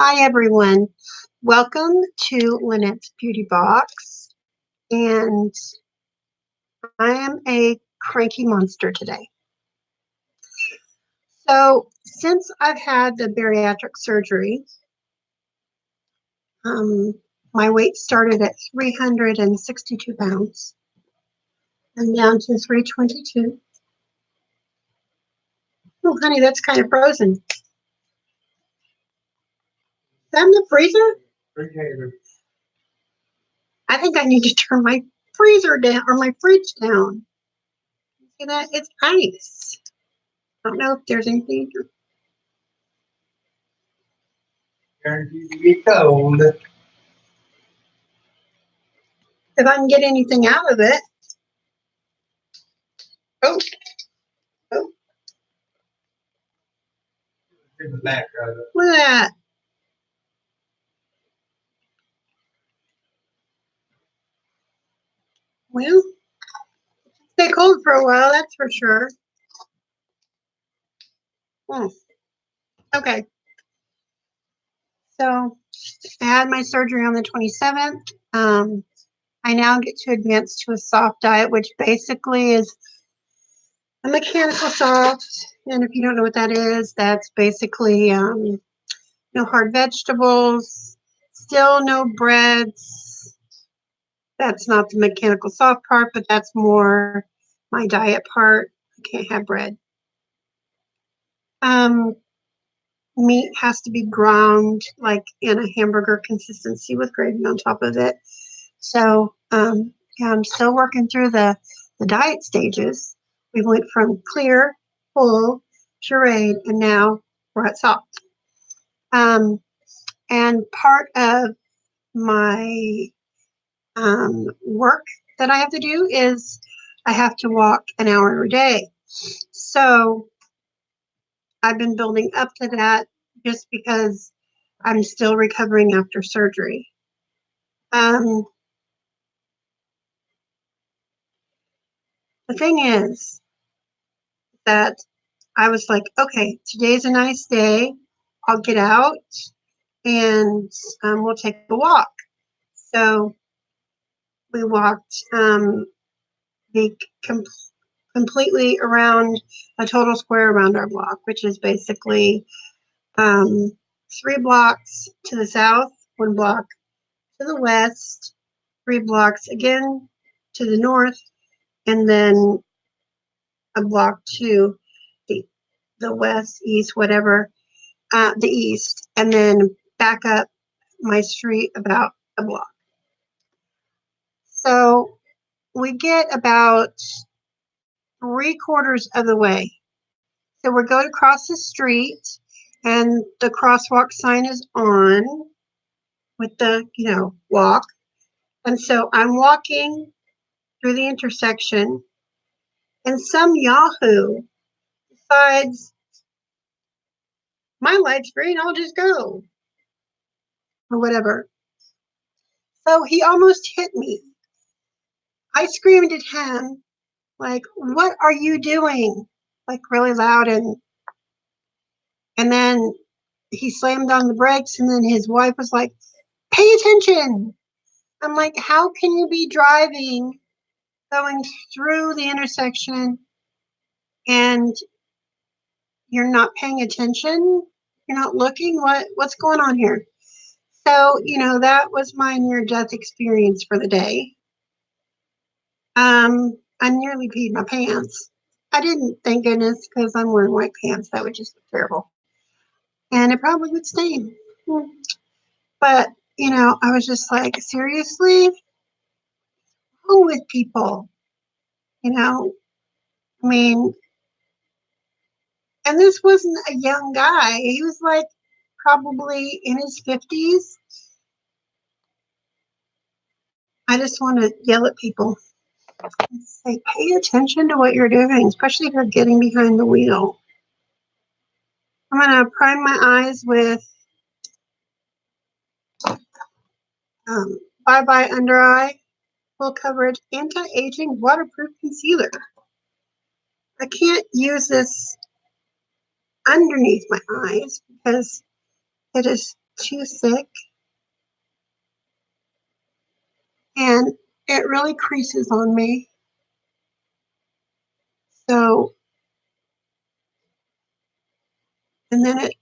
Hi everyone, welcome to Lynette's Beauty Box, and I am a cranky monster today. So since I've had the bariatric surgery, my weight started at 362 pounds. I'm down to 322. Oh honey, that's kind of frozen. Is that in the freezer? I think I need to turn my freezer down, or my fridge down. See that? It's ice. I don't know if there's anything here. Guaranteed to be cold. If I can get anything out of it. Oh. In the back of it. Look at that. Well, stay cold for a while, that's for sure. Okay. So I had my surgery on the 27th. I now get to advance to a soft diet, which basically is a mechanical soft. And if you don't know what that is, that's basically no hard vegetables, still no breads. That's not the mechanical soft part, but that's more my diet part. I can't have bread. Meat has to be ground like in a hamburger consistency with gravy on top of it. So yeah, I'm still working through the diet stages. We went from clear, full, charade, and now we're at soft. And part of my work that I have to do is I have to walk an hour every day. So I've been building up to that just because I'm still recovering after surgery. The thing is that I was like, okay, today's a nice day. I'll get out and we'll take a walk. So we walked completely around a total square around our block, which is basically 3 blocks to the south, 1 block to the west, 3 blocks again to the north, and then a block to the west, east, whatever, the east, and then back up my street about a block. So we get about 3/4 of the way. So we're going across the street, and the crosswalk sign is on with the, walk. And so I'm walking through the intersection, and some yahoo decides, my light's green, I'll just go. Or whatever. So he almost hit me. I screamed at him, like, what are you doing? Like really loud, and then he slammed on the brakes, and then his wife was like, pay attention. I'm like, how can you be driving, going through the intersection, and you're not paying attention? You're not looking? What's going on here? So, that was my near-death experience for the day. I nearly peed my pants. I didn't, thank goodness, because I'm wearing white pants. That would just look terrible. And it probably would stain. But, I was just like, seriously? What's wrong with people? I mean, and this wasn't a young guy. He was like probably in his 50s. I just want to yell at people and say, pay attention to what you're doing, especially if you're getting behind the wheel. I'm going to prime my eyes with Bye Bye Under Eye Full Coverage Anti-Aging Waterproof Concealer. I can't use this underneath my eyes because it is too thick, and it really creases on me. So, and then it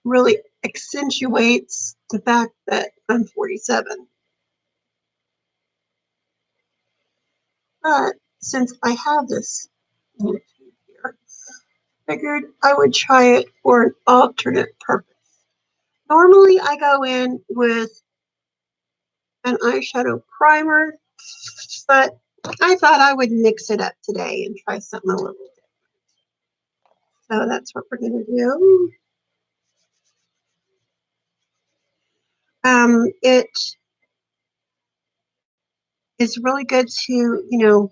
really accentuates the fact that I'm 47. But since I have this here, I figured I would try it for an alternate purpose. Normally I go in with an eyeshadow primer, but I thought I would mix it up today and try something a little different. So that's what we're going to do. It is really good to,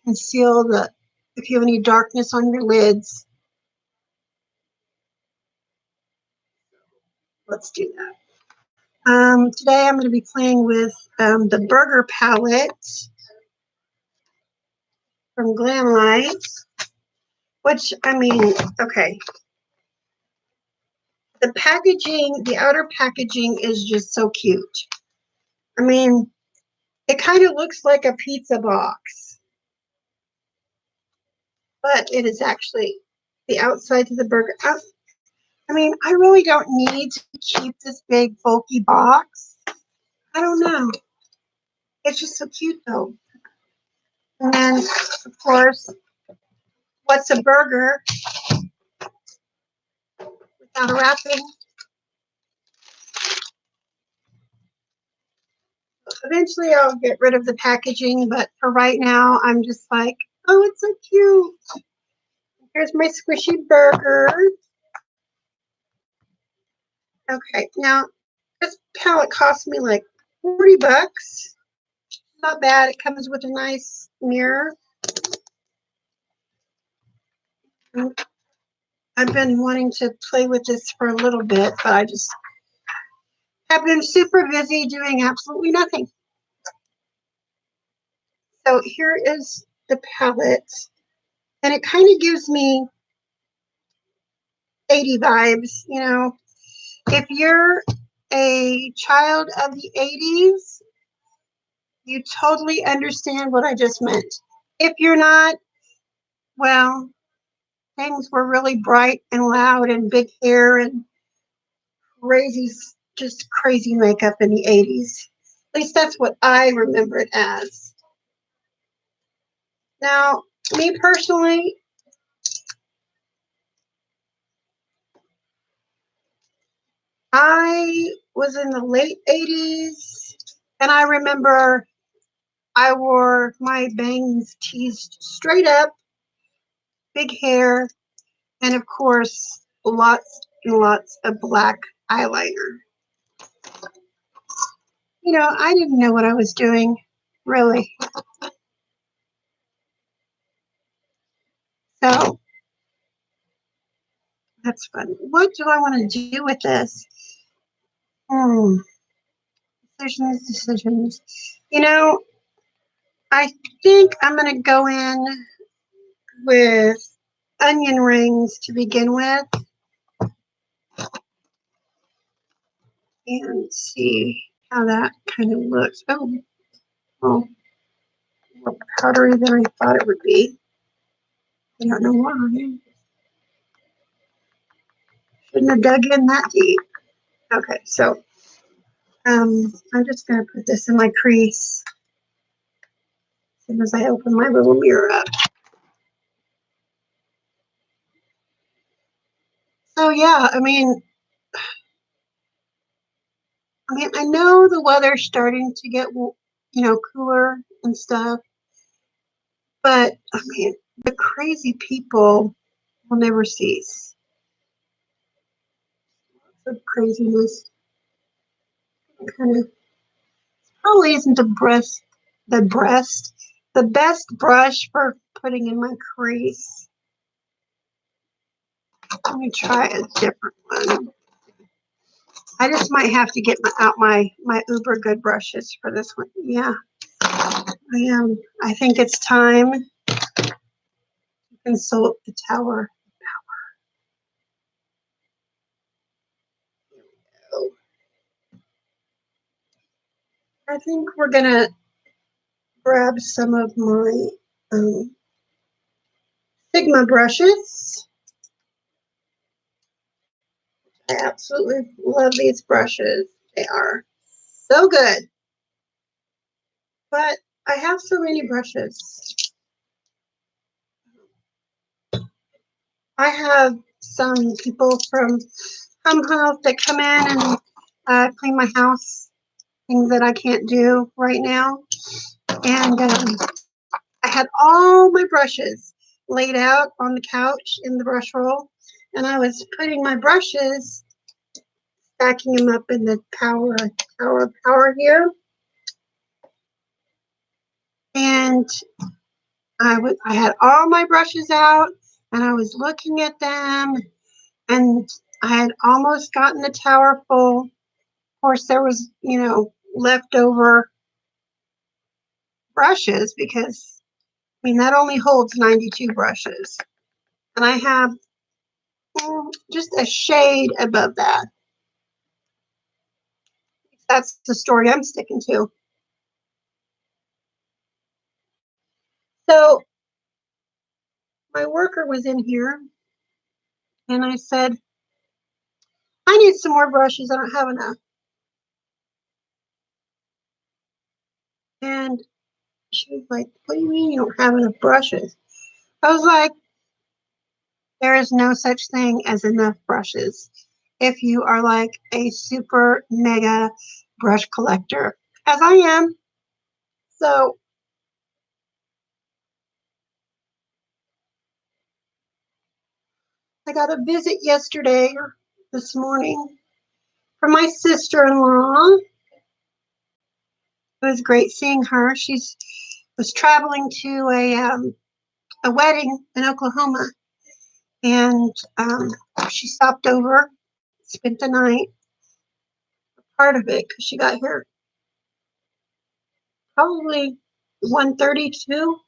conceal if you have any darkness on your lids. Let's do that. Today I'm going to be playing with the Burger palette from Glamlight, which, I mean, okay. The packaging, the outer packaging is just so cute. I mean, it kind of looks like a pizza box, but it is actually the outside of the burger. I mean, I really don't need to keep this big bulky box. I don't know. It's just so cute though. And then, of course, what's a burger without a wrapping? Eventually I'll get rid of the packaging, but for right now, I'm just like, oh, it's so cute. Here's my squishy burger. Okay, now this palette cost me like 40 bucks. Not bad. It comes with a nice mirror. I've been wanting to play with this for a little bit, but I just have been super busy doing absolutely nothing. So here is the palette, and it kind of gives me 80 vibes, you know. If you're a child of the 80s, you totally understand what I just meant. If you're not, well, things were really bright and loud and big hair and crazy, just crazy makeup in the 80s. At least that's what I remember it as. Now, me personally, I was in the late 80s, and I remember I wore my bangs teased straight up, big hair, and of course, lots and lots of black eyeliner. You know, I didn't know what I was doing, really. So that's fun. What do I want to do with this? Decisions. You know, I think I'm going to go in with onion rings to begin with and see how that kind of looks. Oh, more powdery than I thought it would be. I don't know why. Shouldn't have dug in that deep. Okay, so I'm just going to put this in my crease as soon as I open my little mirror up. So yeah, I mean, I know the weather's starting to get, cooler and stuff, but I mean, the crazy people will never cease. The craziness kind of probably isn't the best brush for putting in my crease. Let me try a different one. I just might have to get out my uber good brushes for this one. Yeah, I am. I think it's time to consult the tower I think we're gonna grab some of my Sigma brushes. I absolutely love these brushes. They are so good. But I have so many brushes. I have some people from Home Health that come in and clean my house, things that I can't do right now. And I had all my brushes laid out on the couch in the brush roll, and I was putting my brushes, stacking them up in the tower of power here. And I had all my brushes out, and I was looking at them, and I had almost gotten the tower full. Of course, there was, leftover brushes because, that only holds 92 brushes. And I have just a shade above that. That's the story I'm sticking to. So my worker was in here, and I said, I need some more brushes. I don't have enough. And she was like, what do you mean you don't have enough brushes? I was like, there is no such thing as enough brushes if you are like a super mega brush collector, as I am. So I got a visit yesterday or this morning from my sister-in-law. It was great seeing her. She was traveling to a wedding in Oklahoma, and she stopped over, spent the night, part of it, because she got here probably 1:32.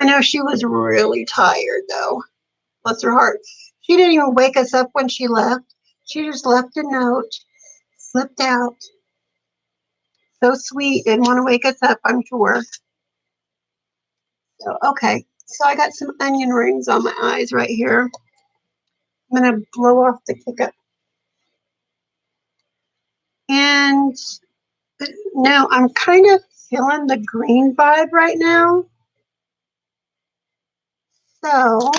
I know she was really tired, though. Bless her heart. She didn't even wake us up when she left. She just left a note, slipped out. So sweet. Didn't want to wake us up, I'm sure. So, okay. So I got some onion rings on my eyes right here. I'm going to blow off the Kickup. And now I'm kind of feeling the green vibe right now. So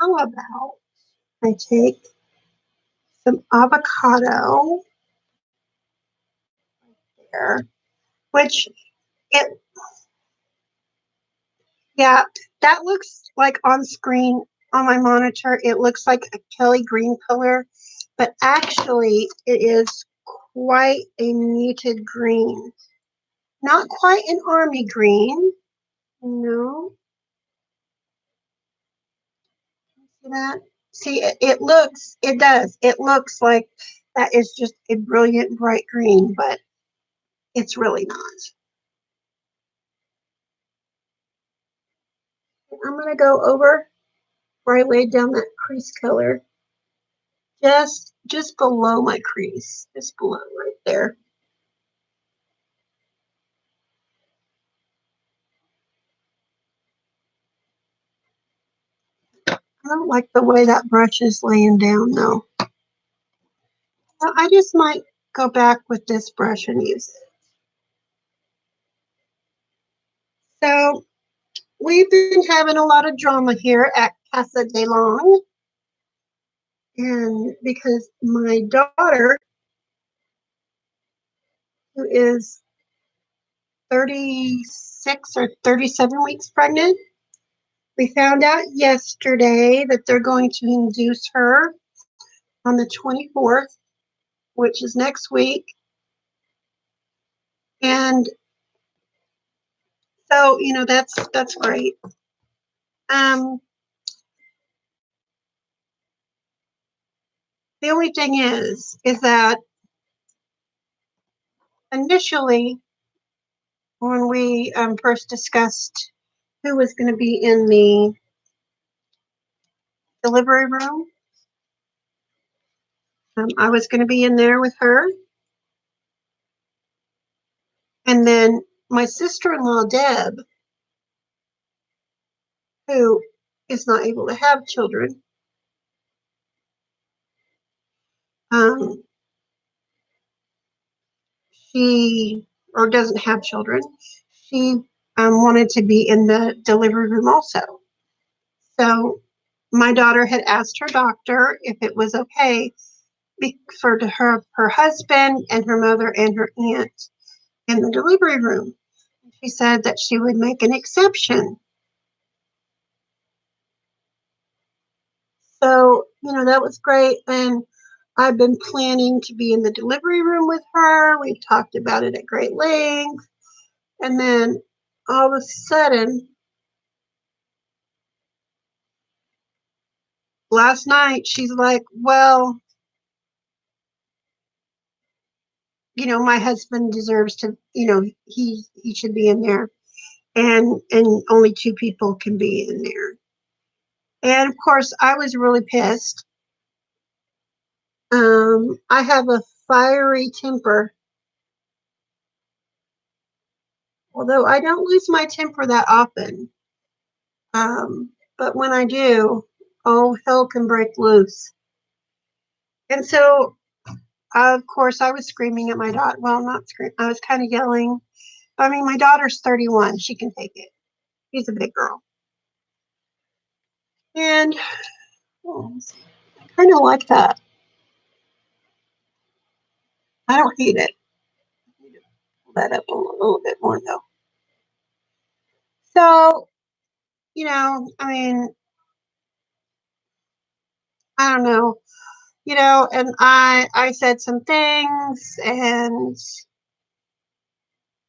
how about I take some avocado there, which it, yeah, that looks like on screen on my monitor, it looks like a Kelly green color, but actually it is quite a muted green. Not quite an army green. No. See that? See, it looks like that is just a brilliant bright green, but it's really not. I'm going to go over where I laid down that crease color, just below my crease, just below right there. I don't like the way that brush is laying down, though. I just might go back with this brush and use it. So we've been having a lot of drama here at Casa de Long. And because my daughter, who is 36 or 37 weeks pregnant, we found out yesterday that they're going to induce her on the 24th, which is next week. And so, that's great. The only thing is that initially, when we first discussed who was going to be in the delivery room, I was going to be in there with her. And then my sister-in-law, Deb, who is not able to have children, um, she, or doesn't have children, she wanted to be in the delivery room also. So my daughter had asked her doctor if it was okay for her husband and her mother and her aunt in the delivery room. She said that she would make an exception. So, that was great. And I've been planning to be in the delivery room with her. We've talked about it at great length. And then all of a sudden, last night, she's like, well, my husband deserves to, he should be in there. And only two people can be in there. And of course, I was really pissed. I have a fiery temper, although I don't lose my temper that often. But when I do, oh, hell can break loose. And so, of course, I was screaming at my daughter. Well, not screaming. I was kind of yelling. I mean, my daughter's 31. She can take it. She's a big girl. And I kind of like that. I don't hate it. I need to pull that up a little bit more, though. So, I mean, I don't know, and I said some things, and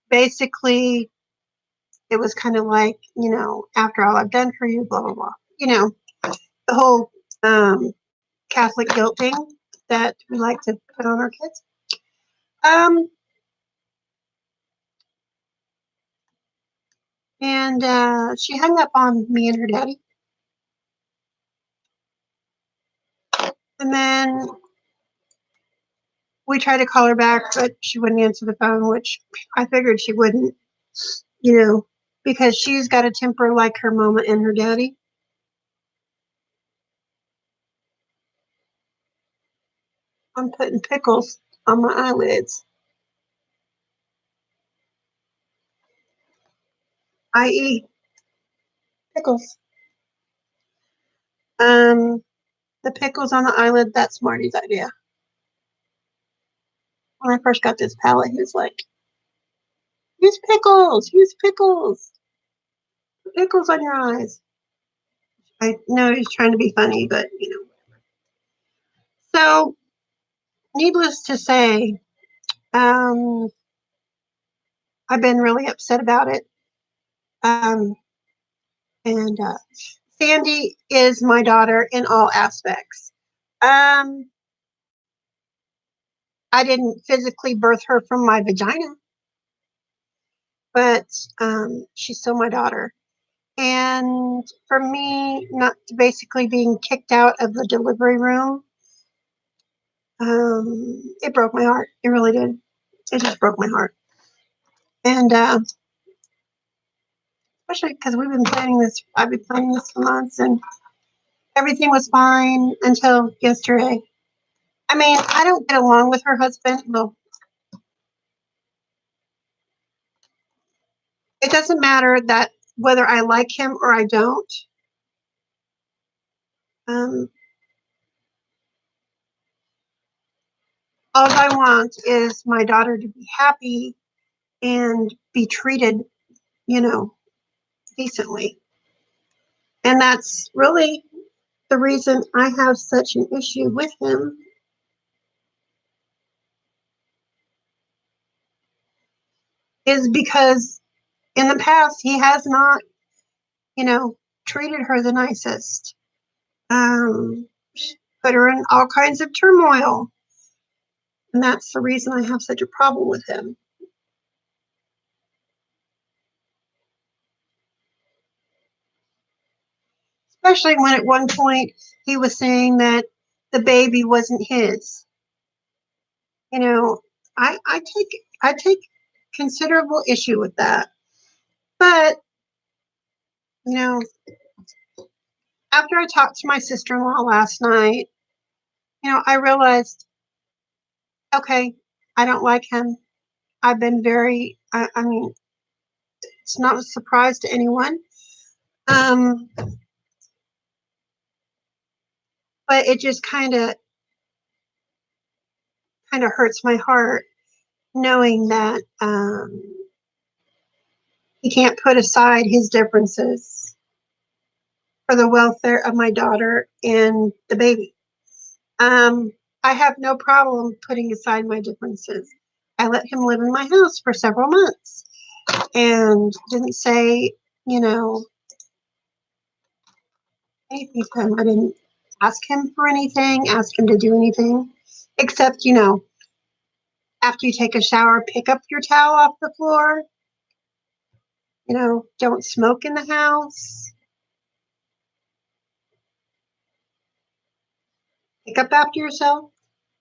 basically it was kind of like, after all I've done for you, blah blah blah. The whole Catholic guilt thing that we like to put on our kids. Um, and she hung up on me and her daddy, and then we tried to call her back, but she wouldn't answer the phone, which I figured she wouldn't, because she's got a temper like her mama and her daddy. I'm putting pickles on my eyelids, i.e., pickles. Um, the pickles on the eyelid, that's Marty's idea. When I first got this palette, he was like, use pickles, put pickles on your eyes. I know he's trying to be funny, but So, needless to say, um, I've been really upset about it. And Sandy is my daughter in all aspects. Um, I didn't physically birth her from my vagina, but she's still my daughter. And for me, not basically being kicked out of the delivery room, it broke my heart. It really did. It just broke my heart. And especially because we've been planning this, I've been planning this for months, and everything was fine until yesterday. I mean, I don't get along with her husband. Well, it doesn't matter that whether I like him or I don't. Um, all I want is my daughter to be happy and be treated, you know, decently. And that's really the reason I have such an issue with him is because in the past he has not, you know, treated her the nicest. Um, put her in all kinds of turmoil. And that's the reason I have such a problem with him. Especially when at one point he was saying that the baby wasn't his. You know, I take considerable issue with that. But, you know, after I talked to my sister-in-law last night, I realized, okay, I don't like him. I've been I mean, it's not a surprise to anyone. Um, but it just kind of hurts my heart knowing that he can't put aside his differences for the welfare of my daughter and the baby. I have no problem putting aside my differences. I let him live in my house for several months and didn't say, you know, anything to him. I didn't ask him for anything, ask him to do anything, except, after you take a shower, pick up your towel off the floor. Don't smoke in the house. Pick up after yourself.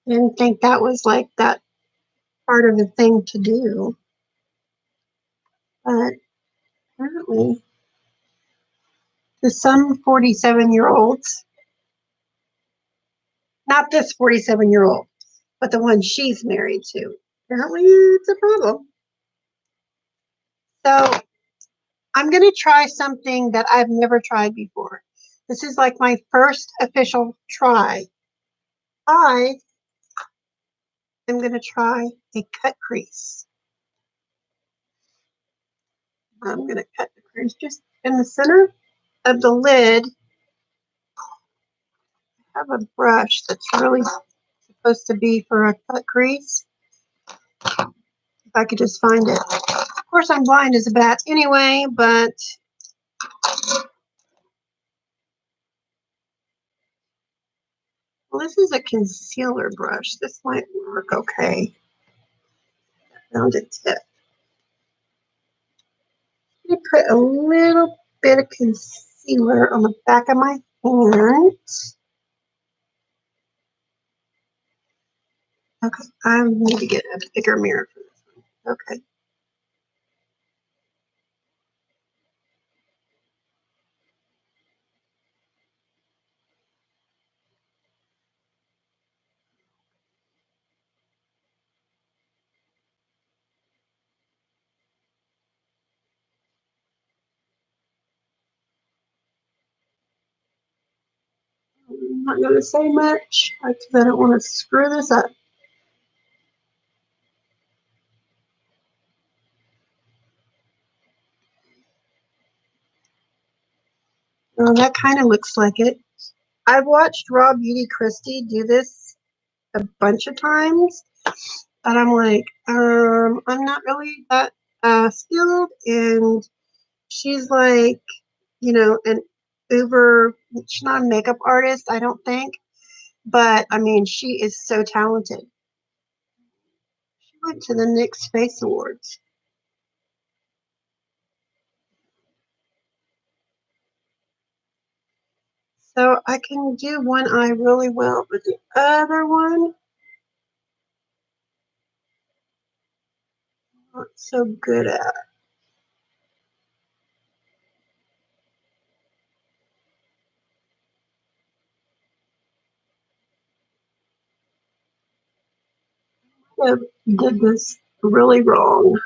I didn't think that was like that part of the thing to do. But apparently, to some 47-year-olds, not this 47-year-old, but the one she's married to, apparently it's a problem. So I'm going to try something that I've never tried before. This is like my first official try. I am going to try a cut crease. I'm going to cut the crease just in the center of the lid. I have a brush that's really supposed to be for a cut crease. If I could just find it. Of course, I'm blind as a bat anyway, but well, this is a concealer brush. This might work okay. Found a tip. I put a little bit of concealer on the back of my hand. Okay, I need to get a bigger mirror for this one. Okay. I'm not going to say much because I don't want to screw this up. Well, that kind of looks like it. I've watched Raw Beauty Christie do this a bunch of times, but I'm like, I'm not really that skilled, and she's like, an she's not a makeup artist, I don't think, but I mean, she is so talented. She went to the NYX Face Awards. So I can do one eye really well, but the other one, not so good at. I did this really wrong.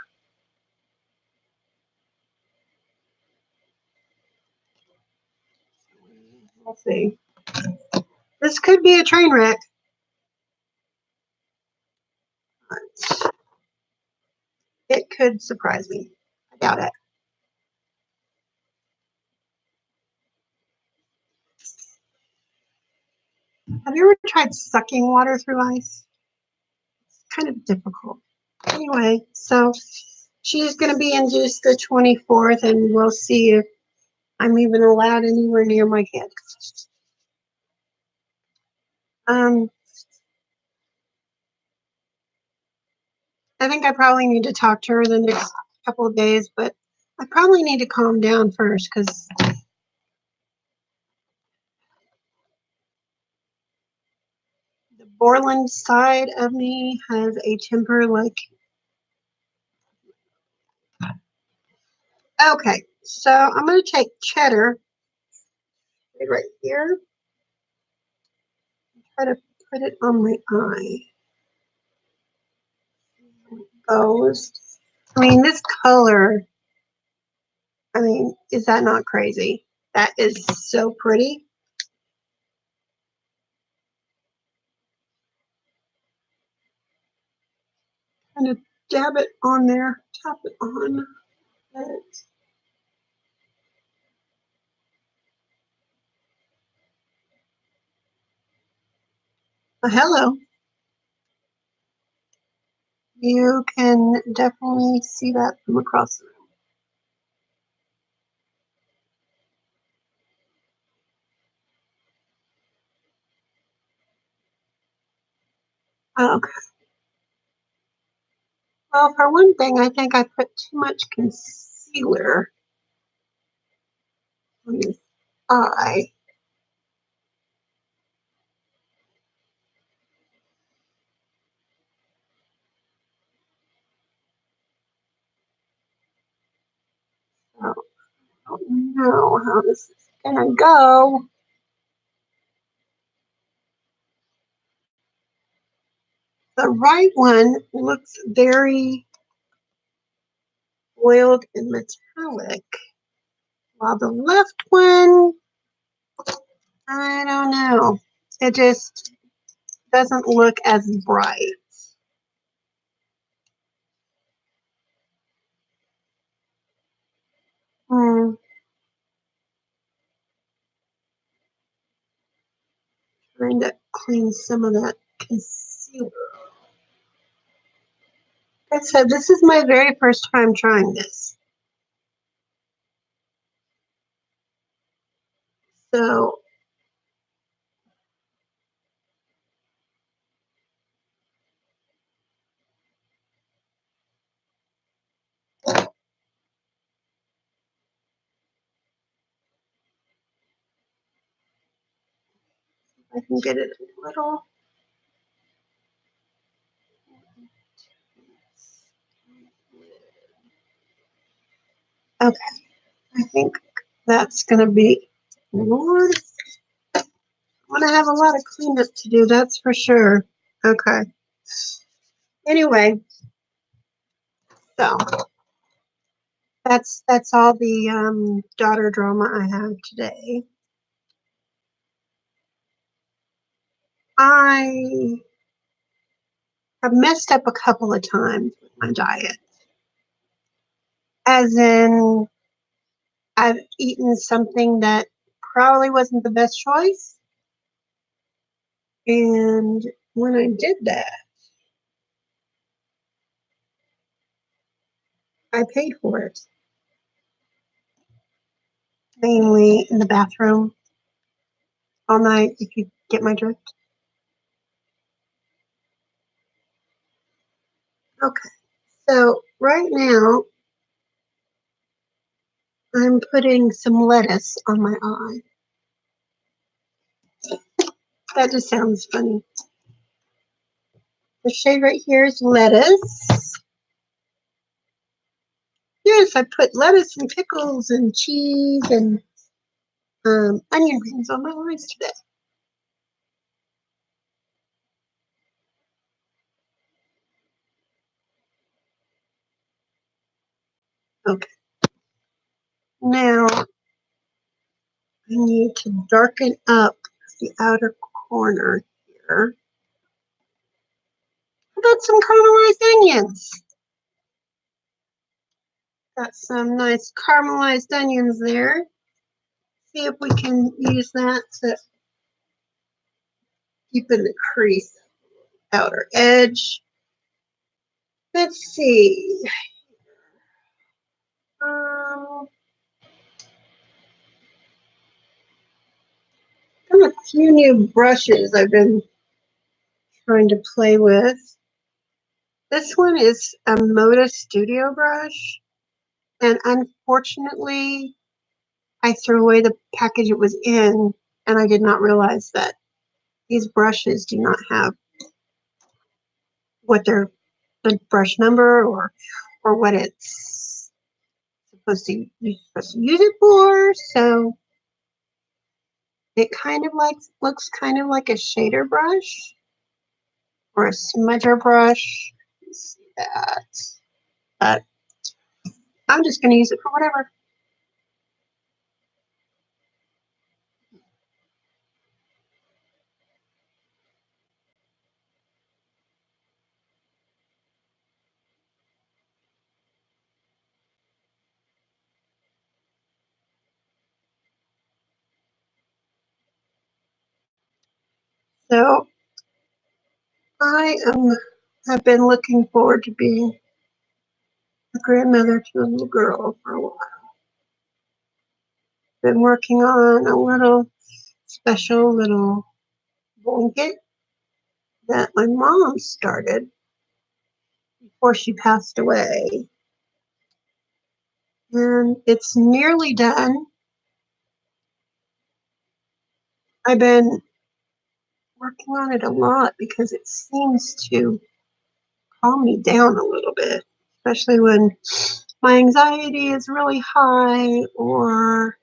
Let's see. This could be a train wreck. It could surprise me. I doubt it. Have you ever tried sucking water through ice? It's kind of difficult. Anyway, so she's going to be induced the 24th, and we'll see if I'm even allowed anywhere near my kid. Um, I think I probably need to talk to her the next couple of days, but I probably need to calm down first because the Borland side of me has a temper like Okay, so I'm going to take cheddar right here. Try to put it on my eye. Goes. I mean, this color, I mean, is that not crazy? That is so pretty. Kind of dab it on there, tap it on. Hello. You can definitely see that from across the room. Okay. Well, for one thing, I think I put too much concealer on this eye. So I don't know how this is gonna go. The right one looks very oiled and metallic, while the left one, I don't know. It just doesn't look as bright. Hmm. Trying to clean some of that concealer. Like I said, this is my very first time trying this. So I can get it a little. Okay, I think that's going to be. Lord, I'm going to have a lot of cleanup to do, that's for sure. Okay. Anyway, so that's all the daughter drama I have today. I have messed up a couple of times with my diet, as in I've eaten something that probably wasn't the best choice. And when I did that, I paid for it, mainly in the bathroom all night, if you get my drift. Okay, so right now I'm putting some lettuce on my eye. That just sounds funny. The shade right here is lettuce. Yes, I put lettuce and pickles and cheese and onion rings on my eyes today. Okay, now I need to darken up the outer corner here. I got some caramelized onions. Got some nice caramelized onions there. See if we can use that to deepen the crease outer edge. Let's see. Um, got a few new brushes I've been trying to play with. This one is a Moda Studio brush, and unfortunately, I threw away the package it was in, and I did not realize that these brushes do not have what their the brush number or what it's you're supposed to use it for. So it kind of like looks kind of like a shader brush or a smudger brush. See that. But I'm just going to use it for whatever. So have been looking forward to being a grandmother to a little girl for a while. Been working on a little special little blanket that my mom started before she passed away. And it's nearly done. I've been working on it a lot because it seems to calm me down a little bit, especially when my anxiety is really high or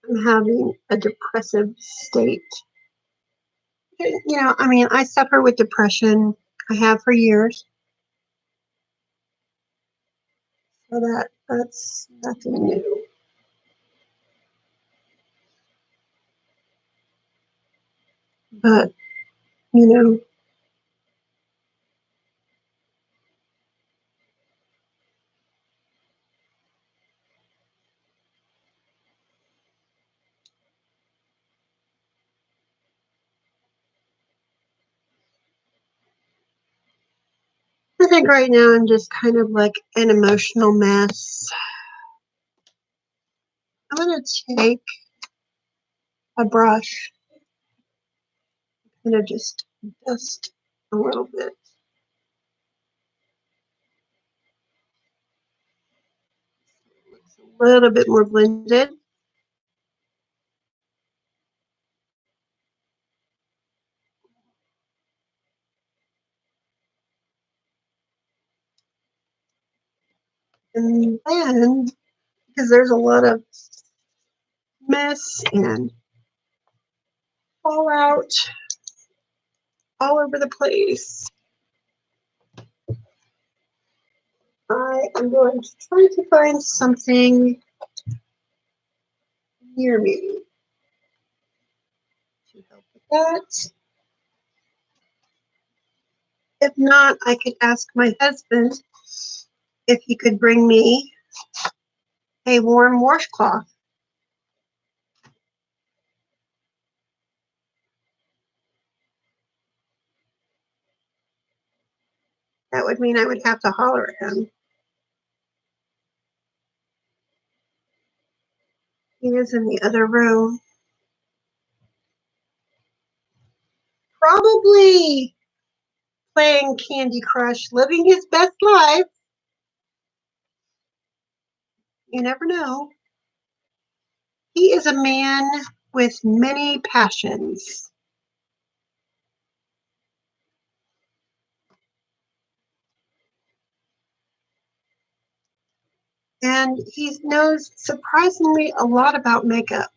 I'm having a depressive state. I mean, I suffer with depression. I have for years. So that's nothing new. But, you know, I think right now I'm just kind of like an emotional mess. I'm going to take a brush and just dust a little bit. Looks a little bit more blended. And then, because there's a lot of mess and fallout all over the place, I am going to try to find something near me to help with that. If not, I could ask my husband if he could bring me a warm washcloth. That would mean I would have to holler at him. He is in the other room. Probably playing Candy Crush, living his best life. You never know. He is a man with many passions. And he knows surprisingly a lot about makeup.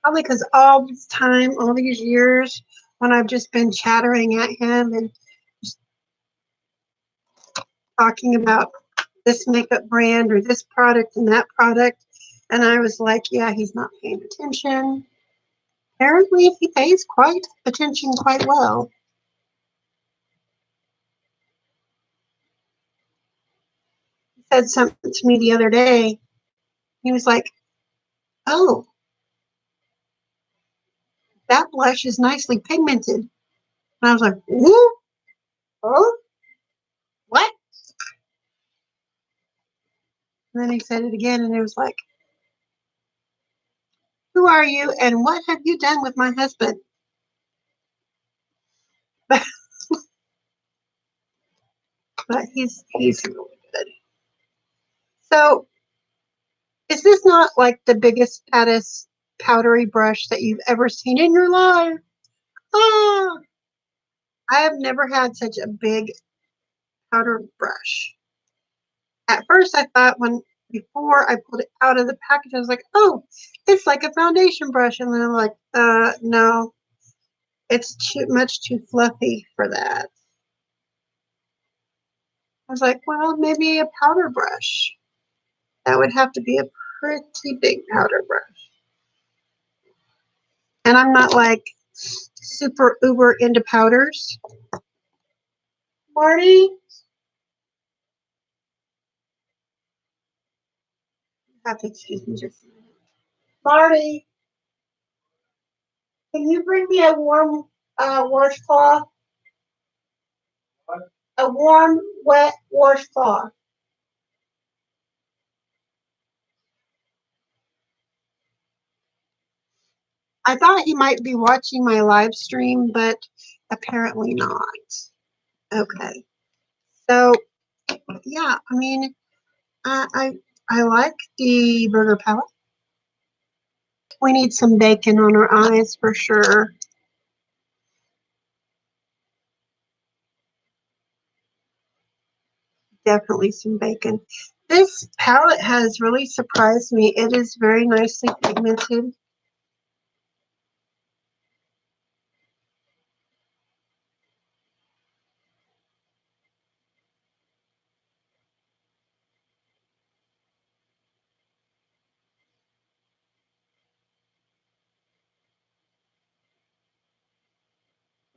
Probably because all this time, all these years, when I've just been chattering at him and just talking about this makeup brand or this product and that product, and I was like, yeah, he's not paying attention. Apparently, he pays quite attention quite well. He said something to me the other day. He was like, oh, that blush is nicely pigmented. And I was like, ooh, oh, what? And then he said it again, and it was like, who are you, and what have you done with my husband? But he's really good. So, is this not like the biggest, fattest powdery brush that you've ever seen in your life. Ah, I have never had such a big powder brush. At first, I thought before I pulled it out of the package, I was like, oh, it's like a foundation brush. And then I'm like, no, it's much too fluffy for that. I was like, well, maybe a powder brush. That would have to be a pretty big powder brush. And I'm not like super uber into powders. Marty, have to excuse me just a minute. Marty, can you bring me a warm washcloth? A warm, wet washcloth. I thought he might be watching my live stream, but apparently not. Okay. So yeah, I mean, I like the burger palette. We need some bacon on our eyes for sure. Definitely some bacon. This palette has really surprised me. It is very nicely pigmented.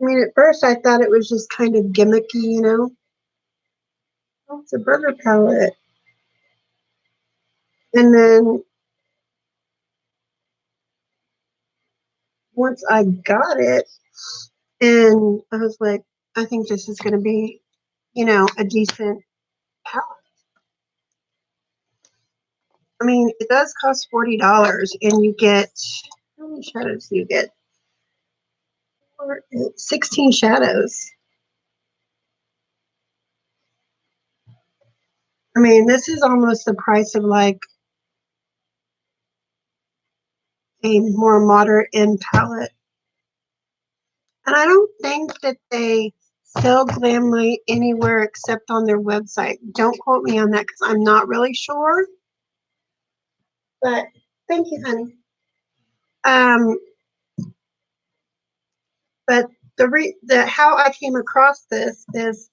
I mean, at first I thought it was just kind of gimmicky, you know. Oh, it's a burger palette. And then once I got it, and I was like, I think this is going to be, you know, a decent palette. I mean, it does cost $40, and you get, how many shadows do you get? 16 shadows. I mean, this is almost the price of like a more moderate end palette. And I don't think that they sell Glamlight anywhere except on their website. Don't quote me on that because I'm not really sure. But thank you, honey. Um, but the how I came across this is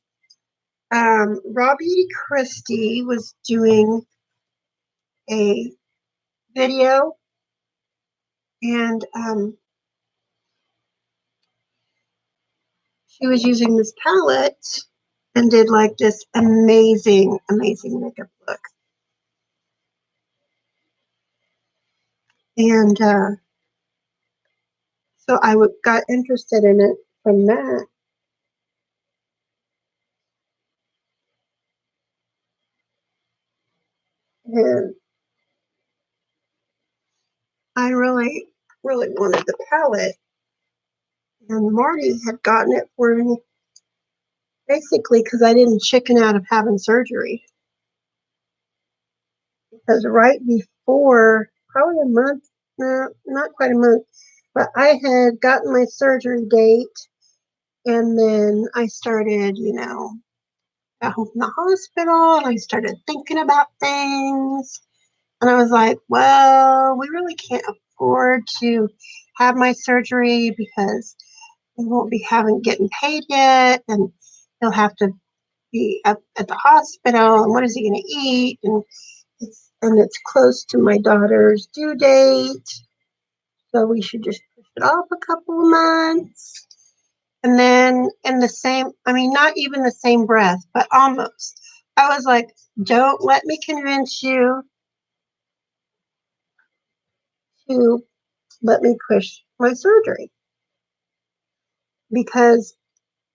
Robbie Christie was doing a video, and she was using this palette and did like this amazing, amazing makeup look. And so I got interested in it from that. And I really, really wanted the palette. And Marty had gotten it for me basically because I didn't chicken out of having surgery. Because right before, probably a month, no, not quite a month, but I had gotten my surgery date. And then I started, you know, at home from the hospital, and I started thinking about things. And I was like, well, we really can't afford to have my surgery because we won't be getting paid yet, and he'll have to be up at the hospital, and what is he going to eat? And it's close to my daughter's due date, so we should just push it off a couple of months. And then in the same, I mean, not even the same breath, but almost, I was like, don't let me convince you to let me push my surgery because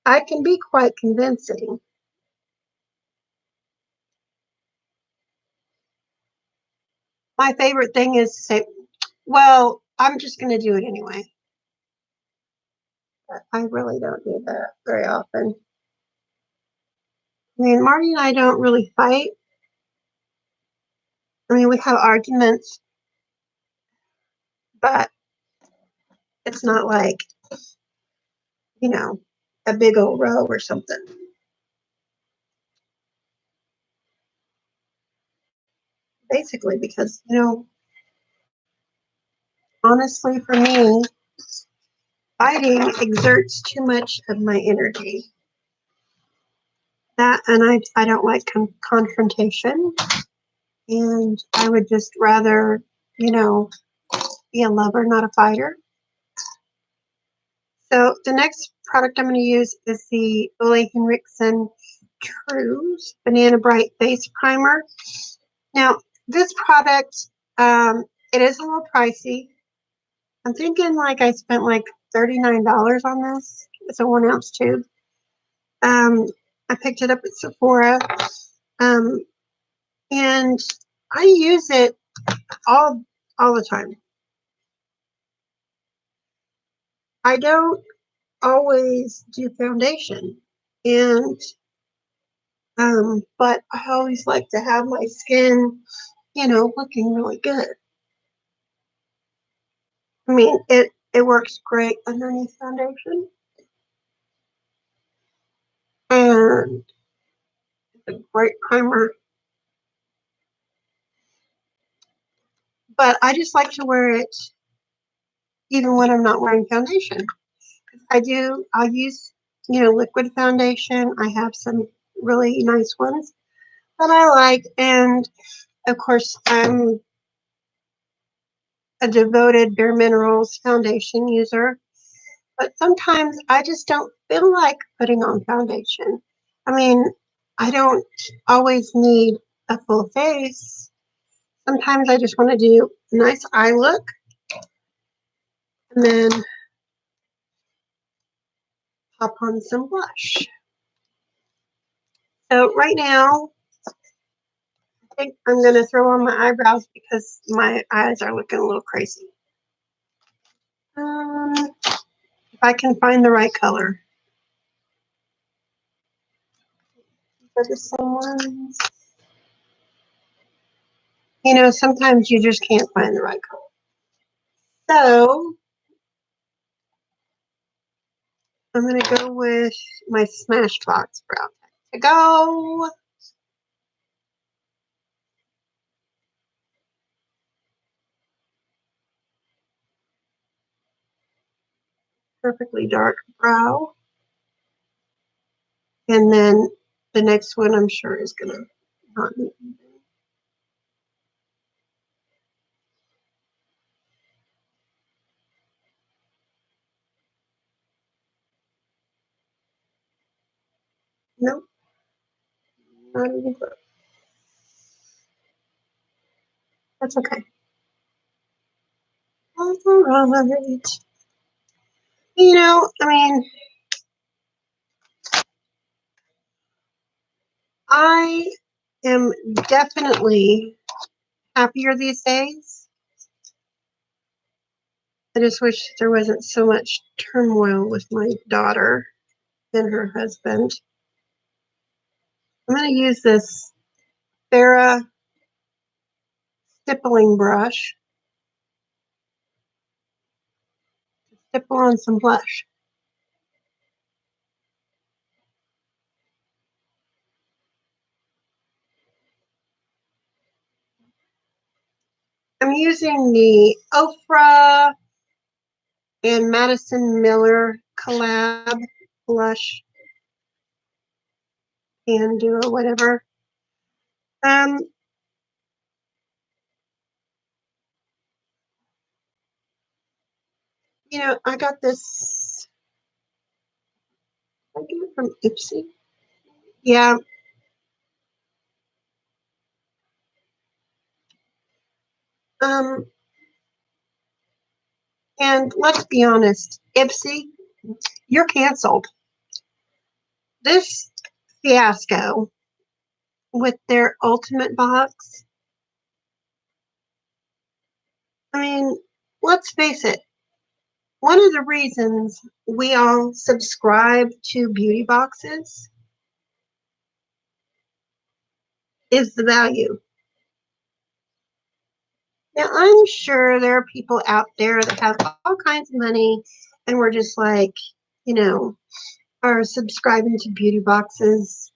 I can be quite convincing. My favorite thing is to say, well, I'm just going to do it anyway. But I really don't do that very often. I mean, Marty and I don't really fight. I mean, we have arguments, but it's not like, you know, a big old row or something. Basically, because, honestly, for me, fighting exerts too much of my energy. That, and I don't like confrontation, and I would just rather, be a lover, not a fighter. So the next product I'm going to use is the Ole Henriksen Trues Banana Bright Face Primer. Now, this product, it is a little pricey. I'm thinking like I spent like $39 on this. It's a 1-ounce tube. I picked it up at Sephora, um, and I use it all the time. I don't always do foundation, and but I always like to have my skin, looking really good. I mean, it works great underneath foundation, and it's a great primer. But I just like to wear it even when I'm not wearing foundation. I'll use, liquid foundation. I have some really nice ones that I like. And of course, I'm a devoted Bare Minerals foundation user. But sometimes I just don't feel like putting on foundation. I mean, I don't always need a full face. Sometimes I just want to do a nice eye look and then pop on some blush. So right now, I think I'm going to throw on my eyebrows because my eyes are looking a little crazy. If I can find the right color. These are the same ones. Sometimes you just can't find the right color. So I'm going to go with my Smashbox brow to go. Perfectly dark brow. And then the next one I'm sure is going to not be anything. Nope. Not even close. That's okay. That's all right. I mean, I am definitely happier these days. I just wish there wasn't so much turmoil with my daughter and her husband. I'm going to use this Farrah stippling brush to stipple on some blush. I'm using the Ofra and Madison Miller collab blush and do or whatever. I got this. I get it from Ipsy. Yeah. Um, and let's be honest, Ipsy, you're canceled. This fiasco with their ultimate box. I mean, let's face it. One of the reasons we all subscribe to beauty boxes is the value. Now, I'm sure there are people out there that have all kinds of money and we're just like, you know, are subscribing to beauty boxes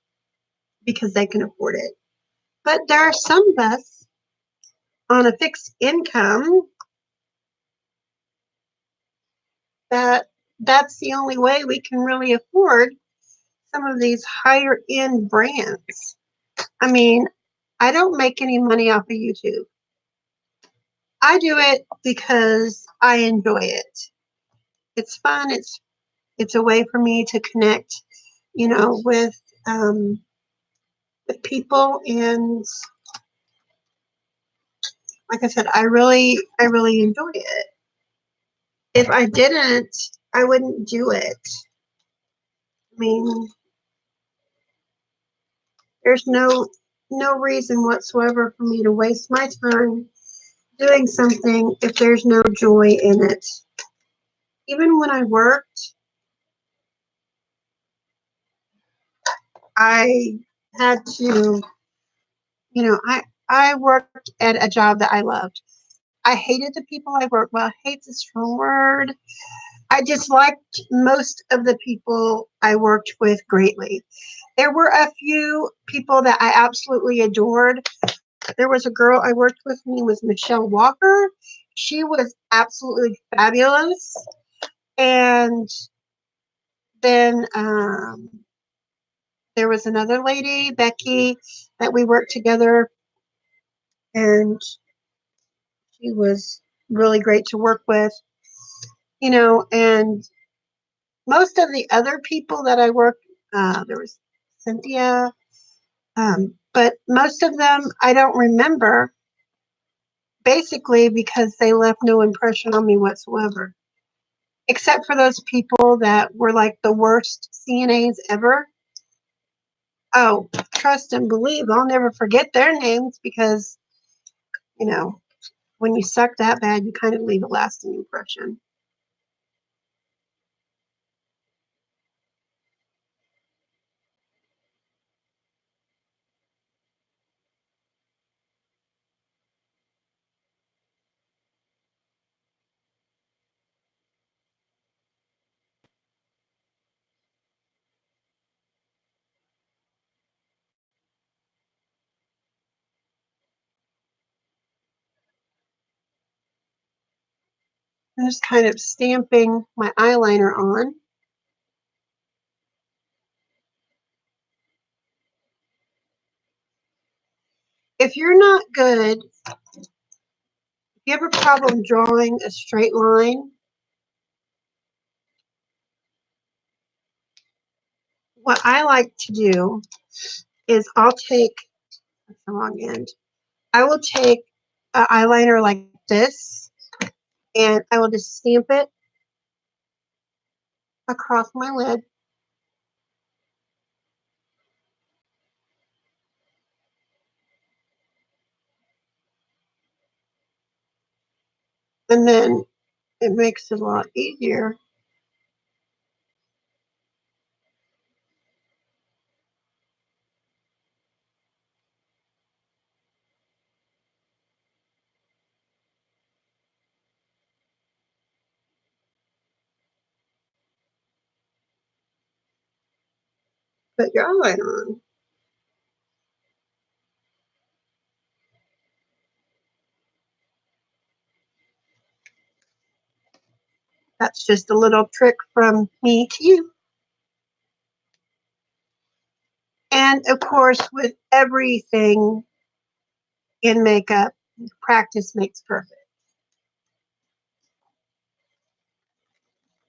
because they can afford it. But there are some of us on a fixed income that that's the only way we can really afford some of these higher end brands. I mean, I don't make any money off of YouTube. I do it because I enjoy it. It's fun. It's a way for me to connect, you know, um, with people. And like I said, I really enjoy it. If I didn't, I wouldn't do it. I mean, there's no reason whatsoever for me to waste my time doing something if there's no joy in it. Even when I worked, I had to, I worked at a job that I loved. I hated the people I worked with. Hate's a strong word. I disliked most of the people I worked with greatly. There were a few people that I absolutely adored. There was a girl I worked with, her name was Michelle Walker. She was absolutely fabulous. And then there was another lady, Becky, that we worked together, and she was really great to work with, and most of the other people that I worked, there was Cynthia, but most of them I don't remember, basically because they left no impression on me whatsoever, except for those people that were like the worst CNAs ever. Oh, trust and believe, I'll never forget their names because, you know, when you suck that bad, you kind of leave a lasting impression. I'm just kind of stamping my eyeliner on. If you're not good, if you have a problem drawing a straight line, what I like to do is I'll take, that's the wrong end, I will take an eyeliner like this and I will just stamp it across my lid. And then it makes it a lot easier. Put your eyeliner on. That's just a little trick from me to you. And of course, with everything in makeup, practice makes perfect.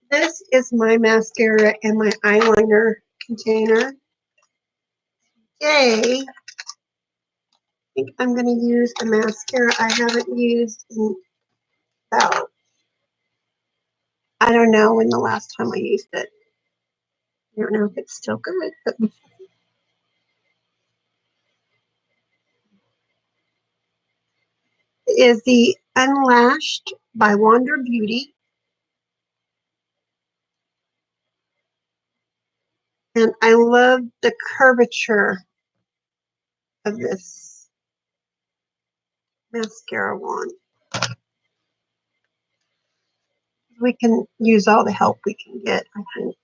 This is my mascara and my eyeliner container. Today, I think I'm going to use a mascara I haven't used in about, I don't know when the last time I used it. I don't know if it's still good, but it is the Unlashed by Wander Beauty. And I love the curvature of this mascara wand. We can use all the help we can get, I think.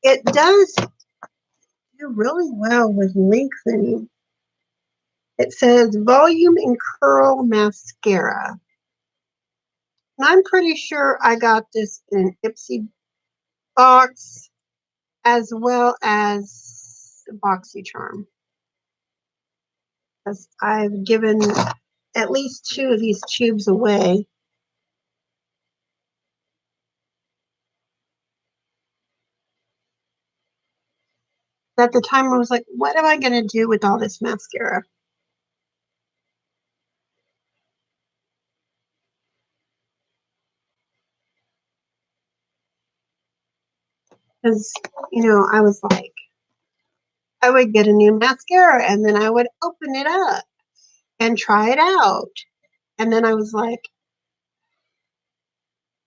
It does do really well with lengthening. It says volume and curl mascara. And I'm pretty sure I got this in an Ipsy box as well as BoxyCharm. Because I've given at least 2 of these tubes away. At the time, I was like, what am I going to do with all this mascara? Because, I was like, I would get a new mascara and then I would open it up and try it out. And then I was like,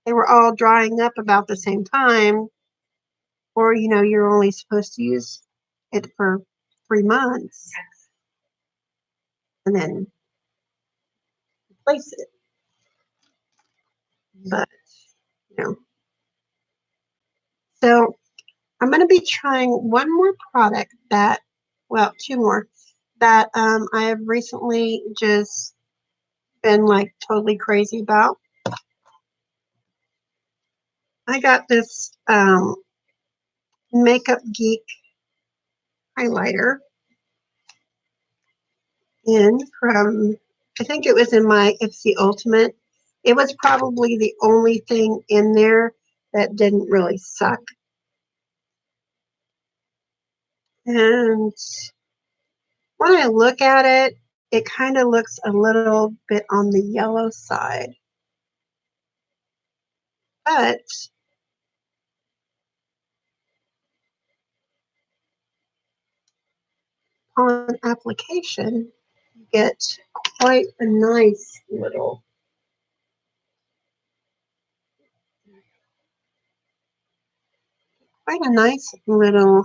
they were all drying up about the same time. Or, you're only supposed to use it for 3 months and then replace it. But, you know, so I'm going to be trying one more product that, well, 2 more that I have recently just been like totally crazy about. I got this Makeup Geek highlighter in from, I think it was in my Ipsy Ultimate. It was probably the only thing in there that didn't really suck. And when I look at it, it kind of looks a little bit on the yellow side. But on application, you get quite a nice little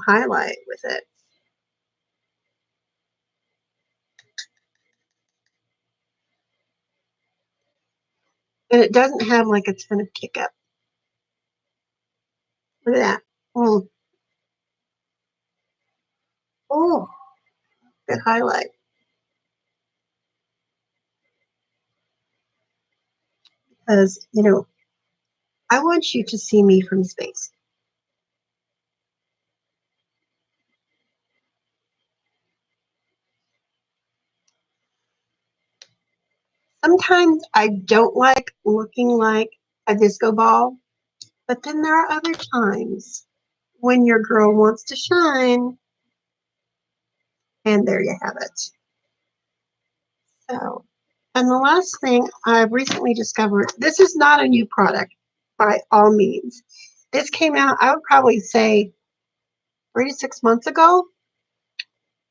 highlight with it. And it doesn't have like a ton of kick up. Look at that. Oh, oh, good highlight. Because, I want you to see me from space. Sometimes I don't like looking like a disco ball, but then there are other times when your girl wants to shine, and there you have it. So, and the last thing I've recently discovered, this is not a new product by all means. This came out, I would probably say 3 to 6 months ago,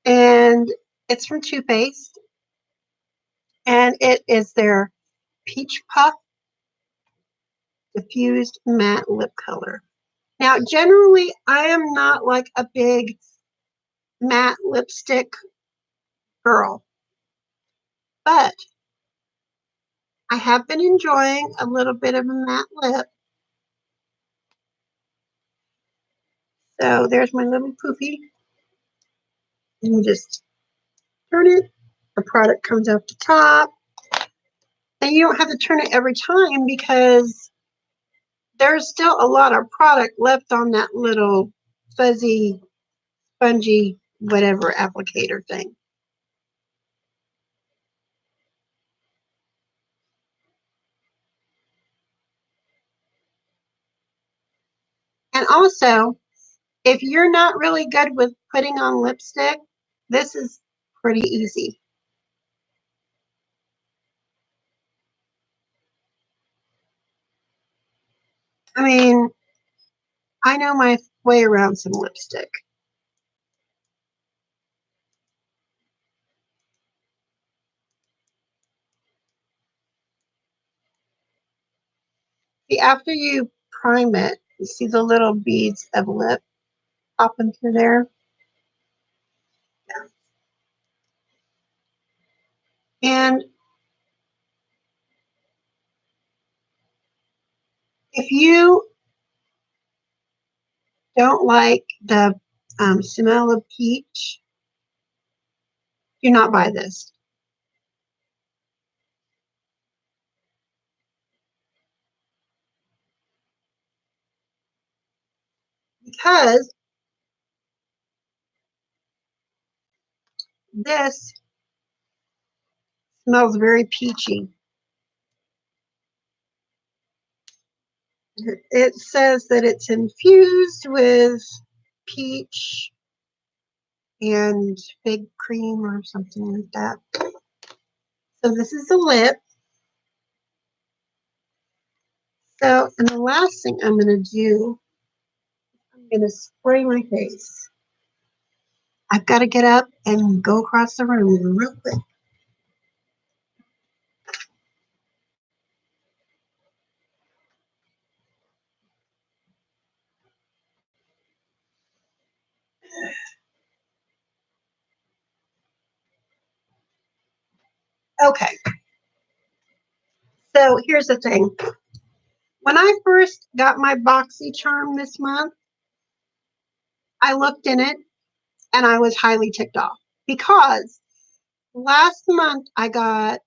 and it's from Too Faced, and it is their Peach Puff Diffused Matte Lip Color. Now, generally, I am not like a big matte lipstick girl, but I have been enjoying a little bit of a matte lip. So there's my little poofy. And you just turn it. The product comes out the top. And you don't have to turn it every time because there's still a lot of product left on that little fuzzy, spongy, whatever applicator thing. And also, if you're not really good with putting on lipstick, this is pretty easy. I mean, I know my way around some lipstick. See, after you prime it, you see the little beads of lip popping through there. And if you don't like the smell of peach, do not buy this. Because this smells very peachy. It says that it's infused with peach and fig cream or something like that. So this is the lip. So, and the last thing I'm going to do, I'm going to spray my face. I've got to get up and go across the room real quick. Okay, so here's the thing. When I first got my BoxyCharm this month, I looked in it and I was highly ticked off because last month I got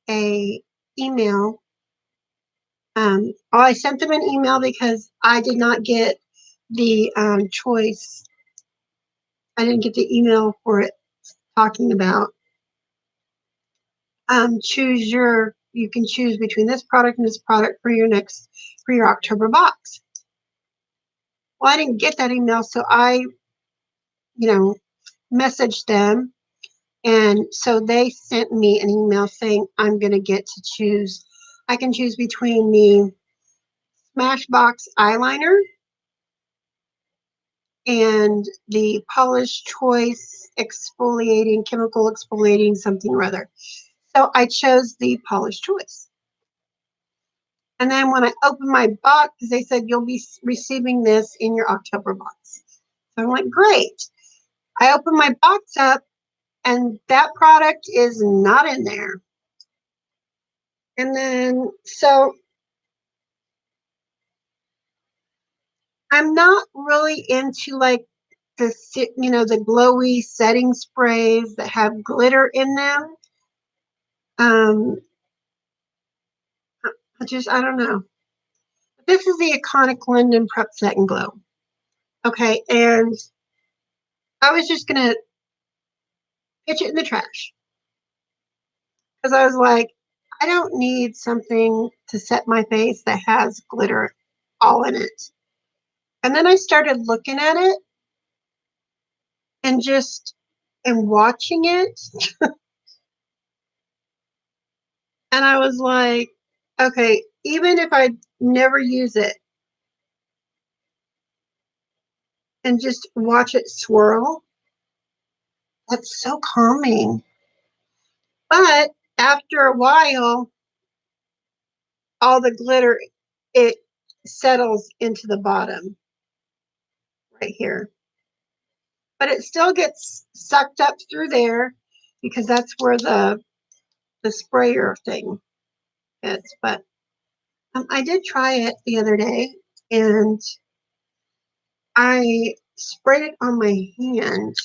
a email. I sent them an email because I did not get the choice. I didn't get the email for it talking about you can choose between this product and this product for your October box. Well, I didn't get that email, so I, messaged them, and so they sent me an email saying I'm going to get to choose. I can choose between the Smashbox eyeliner and the Polish Choice exfoliating, chemical exfoliating something or other. So I chose the Polish Choice. And then when I opened my box, they said you'll be receiving this in your October box. So I'm like, great. I opened my box up and that product is not in there. And then, so I'm not really into like the glowy setting sprays that have glitter in them. I don't know. This is the Iconic London Prep Set and Glow. Okay, and I was just gonna pitch it in the trash because I was like, I don't need something to set my face that has glitter all in it. And then I started looking at it and watching it, and I was like, okay, even if I never use it and just watch it swirl, that's so calming. But after a while, all the glitter, it settles into the bottom right here. But it still gets sucked up through there because that's where the sprayer thing is. But I did try it the other day, and I sprayed it on my hand.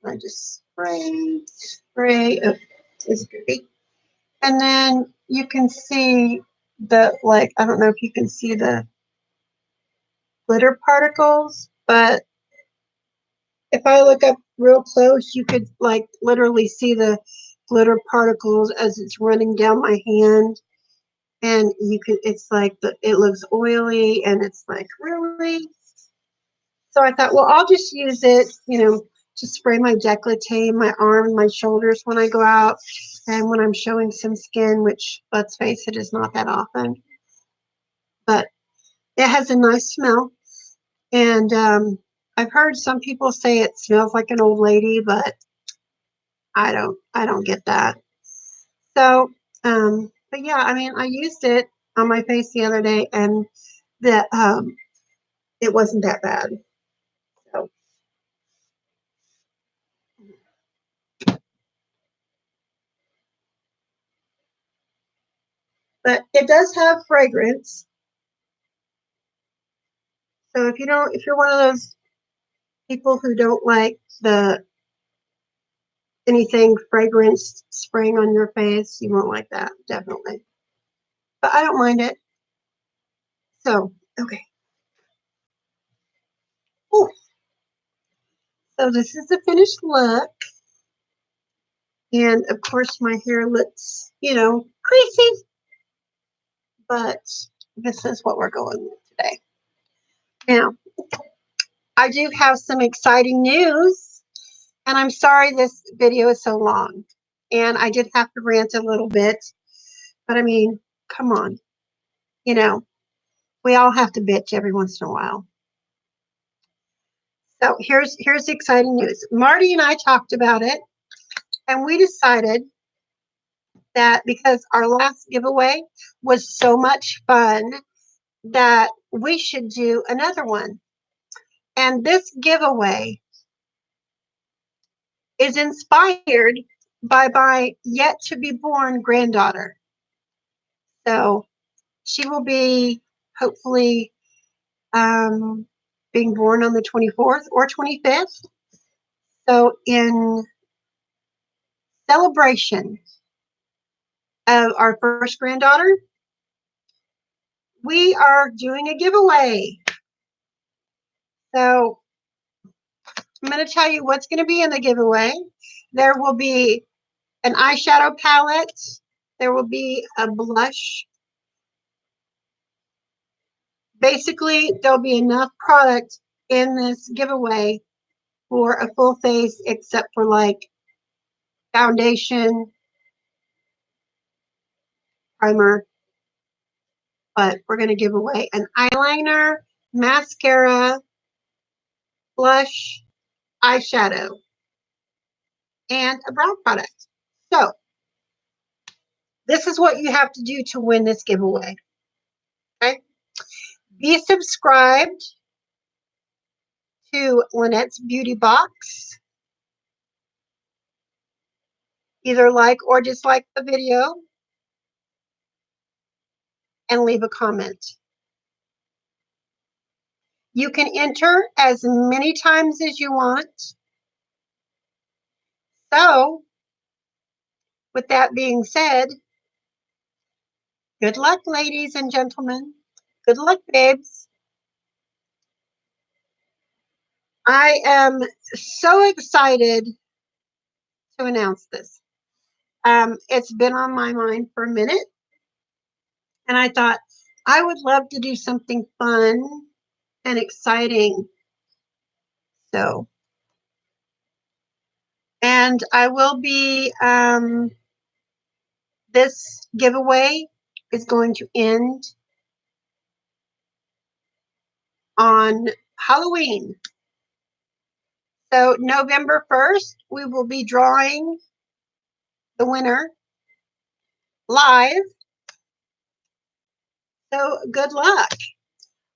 I just spray. Oh, it's dirty. And then you can see I don't know if you can see the glitter particles, but if I look up real close, you could like literally see the glitter particles as it's running down my hand. And it's like it looks oily and it's like, really? So I thought, well, I'll just use it, to spray my décolleté, my arm, my shoulders when I go out and when I'm showing some skin, which, let's face it, is not that often. But it has a nice smell. And I've heard some people say it smells like an old lady, but I don't get that. So But yeah, I mean, I used it on my face the other day, and the it wasn't that bad. So, but it does have fragrance. So if you're one of those people who don't like the anything fragrance spraying on your face, you won't like that, definitely. But I don't mind it. So, okay. Ooh. So this is the finished look. And of course my hair looks, crazy. But this is what we're going with today. Now, I do have some exciting news. And I'm sorry this video is so long. And I did have to rant a little bit. But I mean, come on. You know, we all have to bitch every once in a while. So here's the exciting news. Marty and I talked about it, and we decided that because our last giveaway was so much fun that we should do another one. And this giveaway is inspired by my yet to be born granddaughter. So she will be hopefully being born on the 24th or 25th. So in celebration of our first granddaughter, we are doing a giveaway. So I'm going to tell you what's going to be in the giveaway. There will be an eyeshadow palette. There will be a blush. Basically, there'll be enough product in this giveaway for a full face, except for like foundation, primer. But we're going to give away an eyeliner, mascara, blush, eyeshadow, and a brow product. So this is what you have to do to win this giveaway. Okay? Be subscribed to Lynette's Beauty Box. Either like or dislike the video and leave a comment. You can enter as many times as you want. So, with that being said, good luck, ladies and gentlemen. Good luck, babes. I am so excited to announce this. It's been on my mind for a minute, and I thought I would love to do something fun and exciting. So, and I will be, this giveaway is going to end on Halloween. So November 1st, we will be drawing the winner live. So good luck.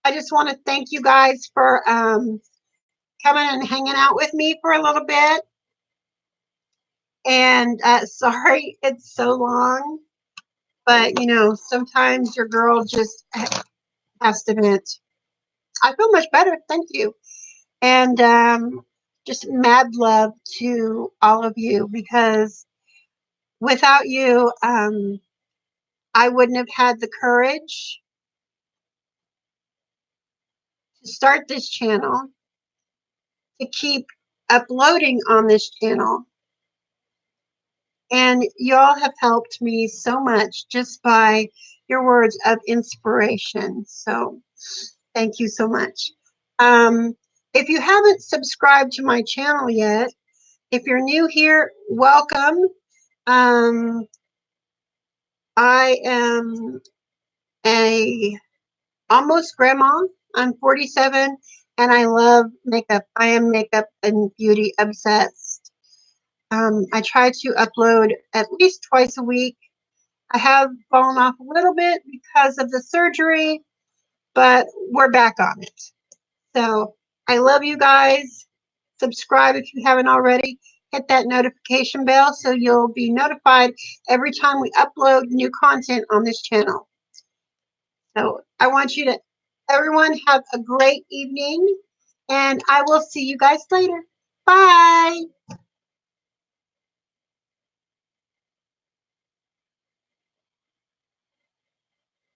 I just want to thank you guys for coming and hanging out with me for a little bit. And sorry it's so long, but sometimes your girl just has to vent. I feel much better. Thank you. And just mad love to all of you, because without you, I wouldn't have had the courage to start this channel, to keep uploading on this channel. And y'all have helped me so much just by your words of inspiration. So thank you so much. If you haven't subscribed to my channel yet, if you're new here, welcome. I am a almost grandma. I'm 47 and I love makeup. I am makeup and beauty obsessed. I try to upload at least twice a week, I have fallen off a little bit because of the surgery, but we're back on it. So I love you guys. Subscribe if you haven't already. Hit that notification bell so you'll be notified every time we upload new content on this channel. So I want you to, everyone, have a great evening, and I will see you guys later. Bye.